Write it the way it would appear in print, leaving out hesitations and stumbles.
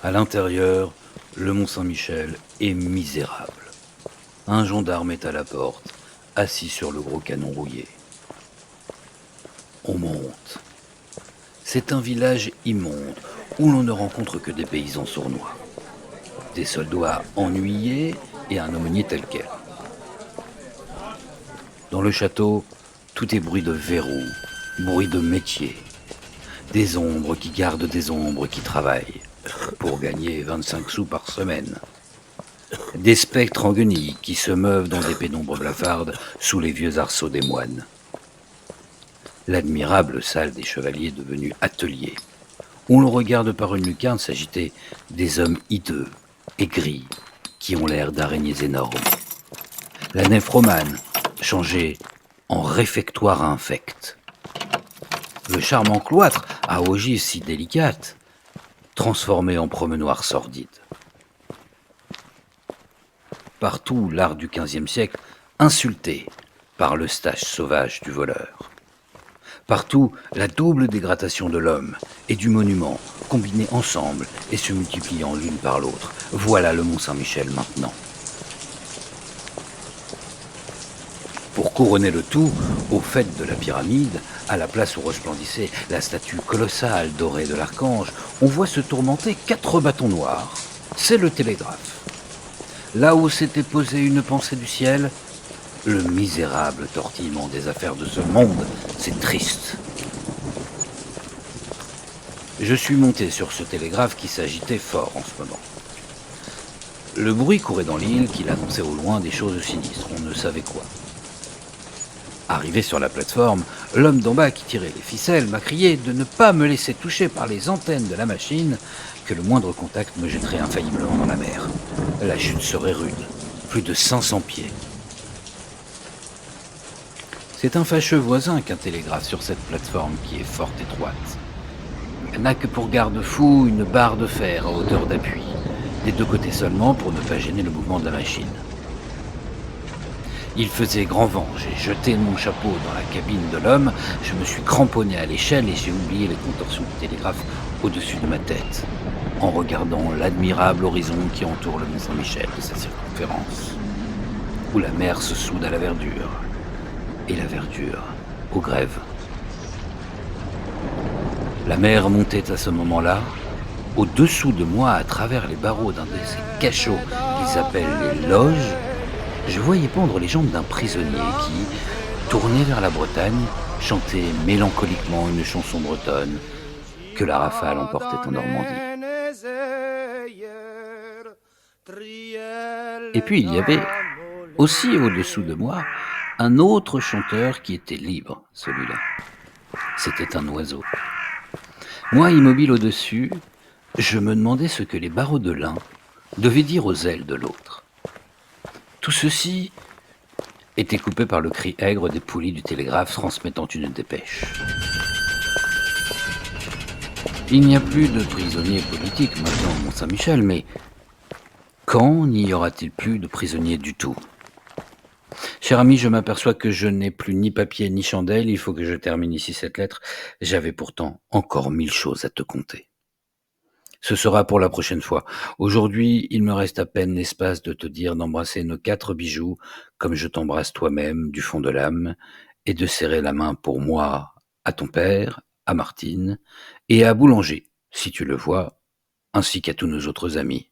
À l'intérieur, le Mont-Saint-Michel est misérable. Un gendarme est à la porte, assis sur le gros canon rouillé. On monte. C'est un village immonde où l'on ne rencontre que des paysans sournois. Des soldats ennuyés et un aumônier tel quel. Dans le château, tout est bruit de verrou, bruit de métier. Des ombres qui gardent des ombres qui travaillent pour gagner 25 sous par semaine. Des spectres en guenilles qui se meuvent dans des pénombres blafardes sous les vieux arceaux des moines. L'admirable salle des chevaliers devenue atelier. On le regarde par une lucarne s'agiter des hommes hideux, aigris, qui ont l'air d'araignées énormes. La nef romane, changée en réfectoire infect. Le charmant cloître, à ogives si délicates, transformé en promenoir sordide. Partout l'art du XVe siècle, insulté par le stage sauvage du voleur. Partout la double dégradation de l'homme et du monument, combinés ensemble et se multipliant l'une par l'autre. Voilà le Mont-Saint-Michel maintenant. Pour couronner le tout, au faîte de la pyramide, à la place où resplendissait la statue colossale dorée de l'archange, on voit se tourmenter 4 bâtons noirs. C'est le télégraphe. Là où s'était posée une pensée du ciel, le misérable tortillement des affaires de ce monde, c'est triste. Je suis monté sur ce télégraphe qui s'agitait fort en ce moment. Le bruit courait dans l'île qu'il annonçait au loin des choses sinistres, on ne savait quoi. Arrivé sur la plateforme, l'homme d'en bas qui tirait les ficelles m'a crié de ne pas me laisser toucher par les antennes de la machine, que le moindre contact me jetterait infailliblement dans la mer. La chute serait rude, plus de 500 pieds. C'est un fâcheux voisin qu'un télégraphe sur cette plateforme qui est fort étroite. Elle n'a que pour garde-fou une barre de fer à hauteur d'appui, des 2 côtés seulement pour ne pas gêner le mouvement de la machine. Il faisait grand vent, j'ai jeté mon chapeau dans la cabine de l'homme, je me suis cramponné à l'échelle et j'ai oublié les contorsions du télégraphe au-dessus de ma tête, en regardant l'admirable horizon qui entoure le Mont-Saint-Michel de sa circonférence, où la mer se soude à la verdure, et la verdure aux grèves. La mer montait à ce moment-là, au-dessous de moi, à travers les barreaux d'un de ces cachots qu'ils appellent les loges, je voyais pendre les jambes d'un prisonnier qui, tourné vers la Bretagne, chantait mélancoliquement une chanson bretonne que la rafale emportait en Normandie. Et puis il y avait aussi au-dessous de moi un autre chanteur qui était libre, celui-là. C'était un oiseau. Moi, immobile au-dessus, je me demandais ce que les barreaux de l'un devaient dire aux ailes de l'autre. Tout ceci était coupé par le cri aigre des poulies du télégraphe transmettant une dépêche. Il n'y a plus de prisonniers politiques maintenant au Mont-Saint-Michel, mais quand n'y aura-t-il plus de prisonniers du tout ? Cher ami, je m'aperçois que je n'ai plus ni papier ni chandelle, il faut que je termine ici cette lettre. J'avais pourtant encore 1000 choses à te conter. Ce sera pour la prochaine fois. Aujourd'hui, il me reste à peine l'espace de te dire d'embrasser nos 4 bijoux, comme je t'embrasse toi-même du fond de l'âme, et de serrer la main pour moi à ton père, à Martine, et à Boulanger, si tu le vois, ainsi qu'à tous nos autres amis.